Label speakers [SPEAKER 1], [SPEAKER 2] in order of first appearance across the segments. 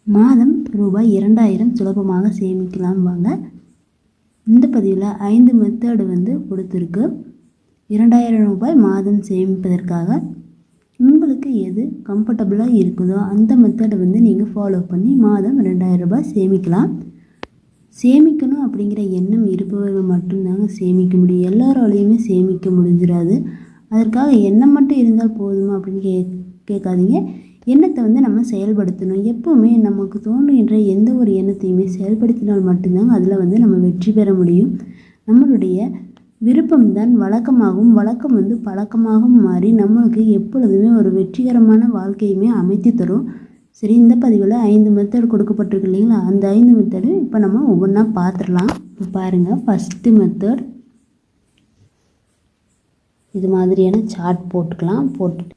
[SPEAKER 1] மாதம் ரூபாய் 2000 சுலபமாக சேமிக்கலாம் வாங்க. இந்த பதிவில் 5 மெத்தடு கொடுத்துருக்கு. 2000 ரூபாய் மாதம் சேமிப்பதற்காக உங்களுக்கு எது கம்ஃபர்டபுளாக இருக்குதோ அந்த மெத்தடை நீங்கள் ஃபாலோ பண்ணி மாதம் 2000 ரூபாய் சேமிக்கலாம். சேமிக்கணும் அப்படிங்கிற எண்ணம் இருப்பவர்கள் மட்டும்தாங்க சேமிக்க முடியும். எல்லாராலையுமே சேமிக்க முடிஞ்சிடாது. அதற்காக எண்ணம் மட்டும் இருந்தால் போதுமா அப்படின்னு கேட்காதீங்க. எண்ணத்தை நம்ம செயல்படுத்தணும். எப்போவுமே நமக்கு தோன்றுகின்ற எந்த ஒரு எண்ணத்தையுமே செயல்படுத்தினால் மட்டும்தாங்க அதில் நம்ம வெற்றி பெற முடியும். நம்மளுடைய விருப்பம்தான் வழக்கமாகவும் வழக்கம் பழக்கமாகவும் மாறி நம்மளுக்கு எப்பொழுதுமே ஒரு வெற்றிகரமான வாழ்க்கையுமே அமைத்து தரும். சரி, இந்த பதிவில் 5 மெத்தட் கொடுக்கப்பட்டிருக்கு இல்லைங்களா? அந்த 5 மெத்தடு இப்போ நம்ம ஒவ்வொன்றா பார்த்துடலாம். இப்போ பாருங்கள், ஃபஸ்ட்டு மெத்தட் இது மாதிரியான சார்ட் போட்டுக்கலாம். போட்டுட்டு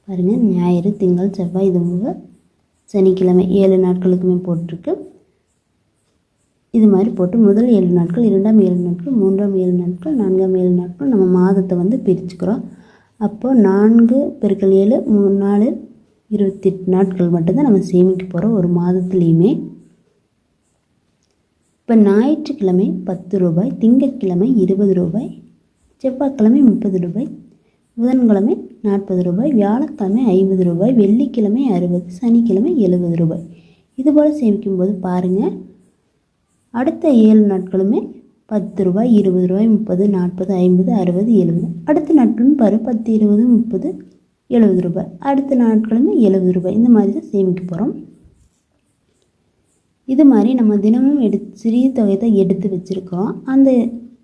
[SPEAKER 1] பாருங்கள், ஞாயிறு, திங்கள், செவ்வாய், இது சனிக்கிழமை 7 நாட்களுக்குமே போட்டிருக்கு. இது மாதிரி போட்டு முதல் 7 நாட்கள், 2ஆம் 7 நாட்கள், 3ஆம் 7 நாட்கள், 4ஆம் 7 நாட்கள் நம்ம மாதத்தை பிரிச்சுக்கிறோம். அப்போது 4 × 7 4 28 நாட்கள் மட்டும்தான் நம்ம சேமிக்க போகிறோம் ஒரு மாதத்துலேயுமே. இப்போ ஞாயிற்றுக்கிழமை 10 ரூபாய், திங்கட்கிழமை 20 ரூபாய், செவ்வாய்க்கிழமை 30 ரூபாய், புதன்கிழமை 40 ரூபாய், வியாழக்கிழமை 50 ரூபாய், வெள்ளிக்கிழமை 60, சனிக்கிழமை 70 ரூபாய். இதுபோல் சேமிக்கும்போது பாருங்கள், அடுத்த 7 நாட்களுமே 10 ரூபாய், 20 ரூபாய், 30, 40, 50, 60, 70. அடுத்த நாட்களும் பாரு 10, 20, 30, 70 ரூபாய். அடுத்த நாட்களுமே 70 ரூபாய். இந்த மாதிரி தான் சேமிக்க போகிறோம். இது மாதிரி நம்ம தினமும் சிறிய தொகை தான் எடுத்து வச்சுருக்கோம்.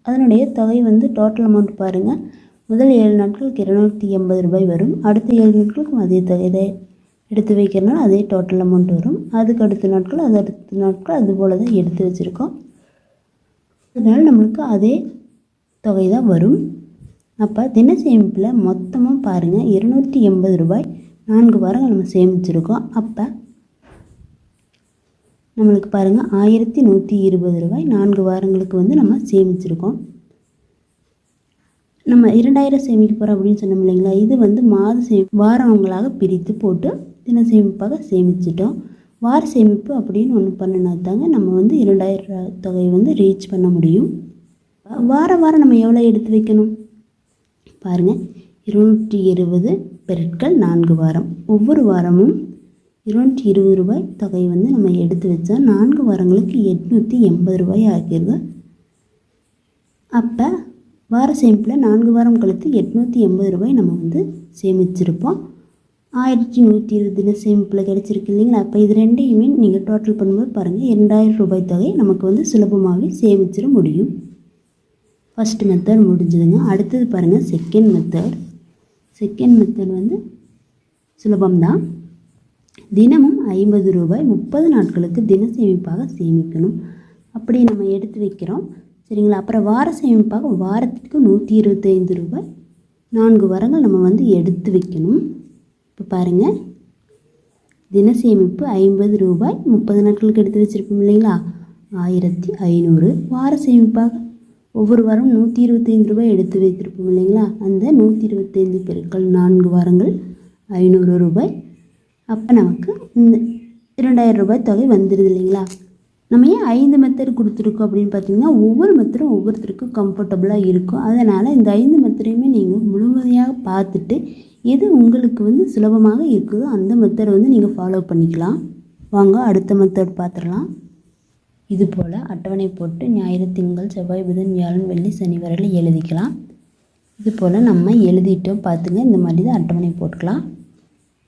[SPEAKER 1] அதனுடைய தொகை டோட்டல் அமௌண்ட் பாருங்கள். முதல் 7 நாட்களுக்கு 280 ரூபாய் வரும். அடுத்த 7 நாட்களுக்கும் அதே தொகை எடுத்து வைக்கிறனால அதே டோட்டல் அமௌண்ட் வரும். அதுக்கு அடுத்த நாட்கள் அது போல் தான் எடுத்து வச்சுருக்கோம். அதனால் நம்மளுக்கு அதே தொகை தான் வரும். அப்போ தின சேமிப்பில் மொத்தமாக பாருங்கள் 280 ரூபாய் 4 வாரங்கள் நம்ம சேமிச்சிருக்கோம். அப்போ நம்மளுக்கு பாருங்கள் 1120 ரூபாய் 4 வாரங்களுக்கு நம்ம சேமிச்சிருக்கோம். நம்ம 2000 சேமிக்க போகிறோம் அப்படின்னு சொன்னோம் இல்லைங்களா? இது மாத வாரங்களாக பிரித்து போட்டு தின சேமிப்பாக சேமிச்சிட்டோம். வார சேமிப்பு அப்படின்னு ஒன்று பண்ணினா தாங்க நம்ம 2000 தொகையை ரீச் பண்ண முடியும். வாரம் நம்ம எவ்வளோ எடுத்து வைக்கணும் பாருங்கள், 220 × 4 வாரம். ஒவ்வொரு வாரமும் 220 ரூபாய் தொகை நம்ம எடுத்து வச்சா 4 வாரங்களுக்கு 880 ரூபாய் ஆகிடுது. அப்போ வார சேமிப்பில் 4 வாரம் கழித்து 880 ரூபாய் நம்ம சேமிச்சிருப்போம். 1120 தின சேமிப்பில் கிடச்சிருக்கு இல்லைங்களா? அப்போ இது ரெண்டையுமே நீங்கள் டோட்டல் பண்ணும்போது பாருங்கள் 2000 ரூபாய் தொகை நமக்கு சுலபமாகவே சேமிச்சிட முடியும். ஃபஸ்ட் மெத்தட் முடிஞ்சதுங்க. அடுத்தது பாருங்கள், செகண்ட் மெத்தட். செகண்ட் மெத்தட் சுலபம்தான். தினமும் 50 ரூபாய் 30 நாட்களுக்கு தின சேமிப்பாக சேமிக்கணும். அப்படி நம்ம எடுத்து வைக்கிறோம் சரிங்களா? அப்புறம் வார சேமிப்பாக வாரத்துக்கு 125 ரூபாய் 4 வாரங்கள் நம்ம எடுத்து வைக்கணும். இப்போ பாருங்கள், தின சேமிப்பு 50 ரூபாய் 30 நாட்களுக்கு எடுத்து வச்சுருப்போம் இல்லைங்களா? 1500. வார சேமிப்பாக ஒவ்வொரு வாரம் 125 ரூபாய் எடுத்து வைத்திருப்போம் இல்லைங்களா? அந்த 125 × 4 வாரங்கள் 500 ரூபாய். அப்போ நமக்கு இந்த 2000 ரூபாய் தொகை வந்துடுது இல்லைங்களா? நம்ம ஏன் 5 மெத்தட் கொடுத்துருக்கோம் அப்படின்னு பார்த்தீங்கன்னா, ஒவ்வொரு மெத்தடும் ஒவ்வொருத்தருக்கும் கம்ஃபர்டபுளாக இருக்கும். அதனால் இந்த 5 மெத்தடையுமே நீங்கள் முழுமையாக பார்த்துட்டு எது உங்களுக்கு சுலபமாக இருக்குதோ அந்த மெத்தடை நீங்கள் ஃபாலோ பண்ணிக்கலாம். வாங்க அடுத்த மெத்தட் பார்த்துடலாம். இது போல் அட்டவணை போட்டு ஞாயிறு, திங்கள், செவ்வாய், புதன், வியாழன், வெள்ளி, சனி வரையில் எழுதிக்கலாம். இது போல் நம்ம எழுதிட்டோம் பார்த்துங்க. இந்த மாதிரி தான் அட்டவணை போட்டுக்கலாம்.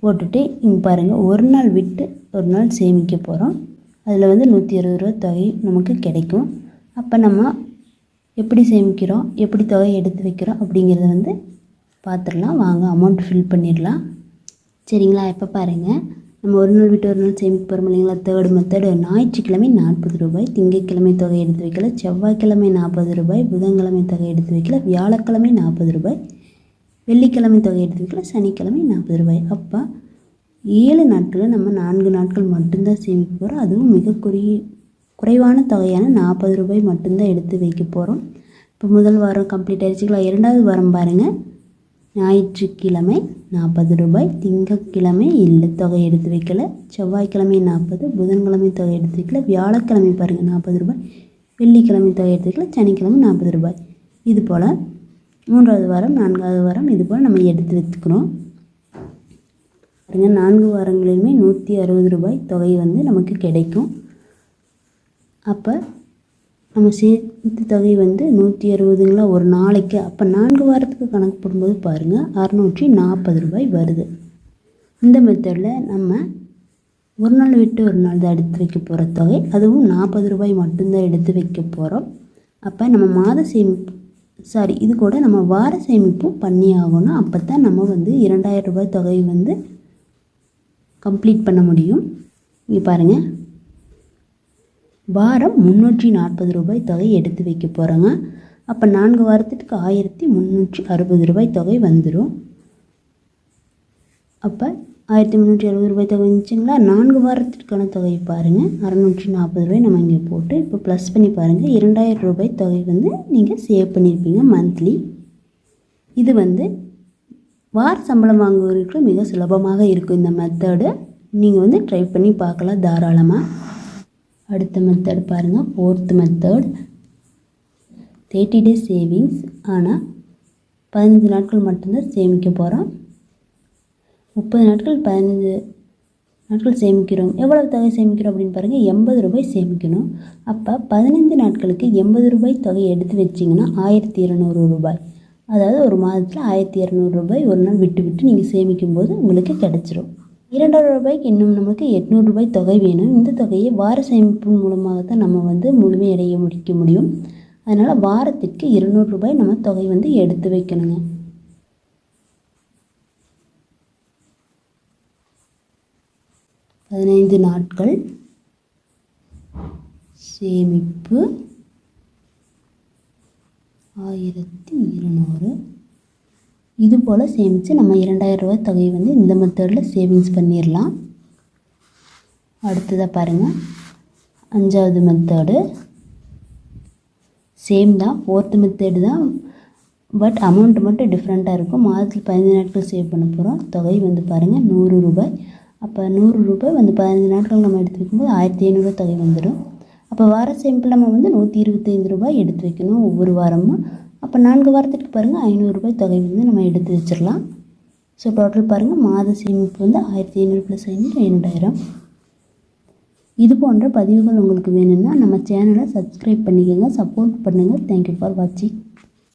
[SPEAKER 1] போட்டுட்டு இங்கே பாருங்கள், ஒரு நாள் விட்டு ஒரு நாள் சேமிக்க போகிறோம். அதில் 160 ரூபா தொகை நமக்கு கிடைக்கும். அப்போ நம்ம எப்படி சேமிக்கிறோம், எப்படி தொகை எடுத்து வைக்கிறோம் அப்படிங்கிறத பார்த்துடலாம். வாங்க அமௌண்ட் ஃபில் பண்ணிடலாம் சரிங்களா? இப்போ பாருங்கள், நம்ம ஒரு நாள் விட்டு ஒரு நாள் சேமிக்க போகிறோம் இல்லைங்களா? Third method. ஞாயிற்றுக்கிழமை 40 ரூபாய், திங்கட்கிழமை தொகை எடுத்து வைக்கல, செவ்வாய்க்கிழமை 40 ரூபாய், புதன்கிழமை தொகை எடுத்து வைக்கல, வியாழக்கிழமை 40 ரூபாய், வெள்ளிக்கிழமை தொகை எடுத்து வைக்கல, சனிக்கிழமை 40 ரூபாய். அப்போ 7 நாட்களில் நம்ம 4 நாட்கள் மட்டும்தான் சேமிக்க போகிறோம். அதுவும் மிக குறைவான தொகையான 40 ரூபாய் மட்டும்தான் எடுத்து வைக்க போகிறோம். இப்போ முதல் வாரம் கம்ப்ளீட் ஆகிடுச்சிங்களா? 2வது வாரம் பாருங்கள், ஞாயிற்றுக்கிழமை 40 ரூபாய், திங்கட்கிழமை இல்லை தொகை எடுத்து வைக்கல, செவ்வாய்க்கிழமை 40, புதன்கிழமை தொகை எடுத்து வைக்கல, வியாழக்கிழமை பாருங்கள் 40 ரூபாய், வெள்ளிக்கிழமை தொகை எடுத்து வைக்கல, சனிக்கிழமை 40 ரூபாய். இது போல் 3வது வாரம் 4வது வாரம் இது போல் நம்ம எடுத்து வச்சுக்கிறோம். பாருங்கள் 4 வாரங்களிலுமே 160 ரூபாய் தொகை வந்து நமக்கு கிடைக்கும். அப்போ நம்ம சேர்த்து தொகை வந்து 160ங்களா ஒரு நாளைக்கு. அப்போ 4 வாரத்துக்கு கணக்கு போடும்போது பாருங்கள் 640 ரூபாய் வருது. இந்த மெத்தடில் நம்ம ஒரு நாள் விட்டு ஒரு நாள் தான் எடுத்து வைக்க போகிற தொகை, அதுவும் 40 ரூபாய் மட்டும்தான் எடுத்து வைக்க போகிறோம். அப்போ நம்ம மாத சேமிப்பு இது கூட நம்ம வார சேமிப்பும் பண்ணி ஆகணும். அப்போ தான் நம்ம வந்து 2000 ரூபாய் தொகை வந்து கம்ப்ளீட் பண்ண முடியும். இங்கே பாருங்கள் வாரம் 340 ரூபாய் தொகை எடுத்து வைக்க போகிறோங்க. அப்போ 4 வாரத்துக்கு 1360 ரூபாய் தொகை வந்துடும். அப்போ 1360 ரூபாய் தொகை வந்துச்சுங்களா. 4 வாரத்திற்கான தொகை பாருங்கள் 640 ரூபாய் நம்ம இங்கே போட்டு இப்போ ப்ளஸ் பண்ணி பாருங்கள் 2000 ரூபாய் தொகை வந்து நீங்கள் சேவ் பண்ணியிருப்பீங்க மந்த்லி. இது வந்து வார சம்பளம் வாங்குவதற்கு மிக சுலபமாக இருக்கும் இந்த மெத்தடு. நீங்கள் வந்து ட்ரை பண்ணி பார்க்கலாம் தாராளமாக. அடுத்த மெத்தட் பாருங்கள் 4th மெத்தட் 30 டேஸ் சேவிங்ஸ். ஆனால் 15 நாட்கள் மட்டும்தான் சேமிக்க போகிறோம். 30 நாட்கள் 15 நாட்கள் சேமிக்கிறோம். எவ்வளோ தொகை சேமிக்கிறோம் அப்படின்னு பாருங்கள் 80 ரூபாய் சேமிக்கணும். அப்போ 15 நாட்களுக்கு 80 ரூபாய் தொகை எடுத்து வச்சிங்கன்னா 1200 ரூபாய். அதாவது ஒரு மாதத்தில் 1200 ரூபாய் ஒரு நாள் விட்டு விட்டு நீங்கள் சேமிக்கும்போது உங்களுக்கு கிடச்சிரும். 2000 ரூபாய்க்கு இன்னும் நமக்கு 800 ரூபாய் தொகை வேணும். இந்த தொகையை வார சேமிப்பு மூலமாக தான் நம்ம வந்து முழுமையடைய முடிக்க முடியும். அதனால் வாரத்திற்கு 200 ரூபாய் நம்ம தொகை வந்து எடுத்து வைக்கணுங்க. பதினைந்து நாட்கள் சேமிப்பு 1200. இது போல் சேமித்து நம்ம 2000 ரூபாய் தொகையை வந்து இந்த மெத்தடில் சேவிங்ஸ் பண்ணிடலாம். அடுத்ததாக பாருங்கள் 5வது மெத்தடு சேம் தான், 4th மெத்தடு தான். பட் அமௌண்ட் மட்டும் டிஃப்ரெண்ட்டாக இருக்கும். மாதத்தில் 15 நாட்கள் சேவ் பண்ண போகிறோம். தொகை வந்து பாருங்கள் 100 ரூபாய். அப்போ 100 ரூபாய் வந்து 15 நாட்கள் நம்ம எடுத்து வைக்கும்போது 1500 தொகை வந்துடும். அப்போ வார சேமிப்பில் நம்ம வந்து 125 ரூபாய் எடுத்து வைக்கணும் ஒவ்வொரு வாரமும். அப்போ 4 வாரத்துக்கு பாருங்கள் 500 ரூபாய் தொகை வந்து நம்ம எடுத்து வச்சிடலாம். ஸோ டோட்டல் பாருங்கள் மாத சேமிப்பு வந்து 1500 + 500 2000. இது போன்ற பதிவுகள் உங்களுக்கு வேணும்னா நம்ம சேனலை சப்ஸ்கிரைப் பண்ணிக்கோங்க, சப்போர்ட் பண்ணுங்கள். தேங்க்யூ ஃபார் வாட்சிங்.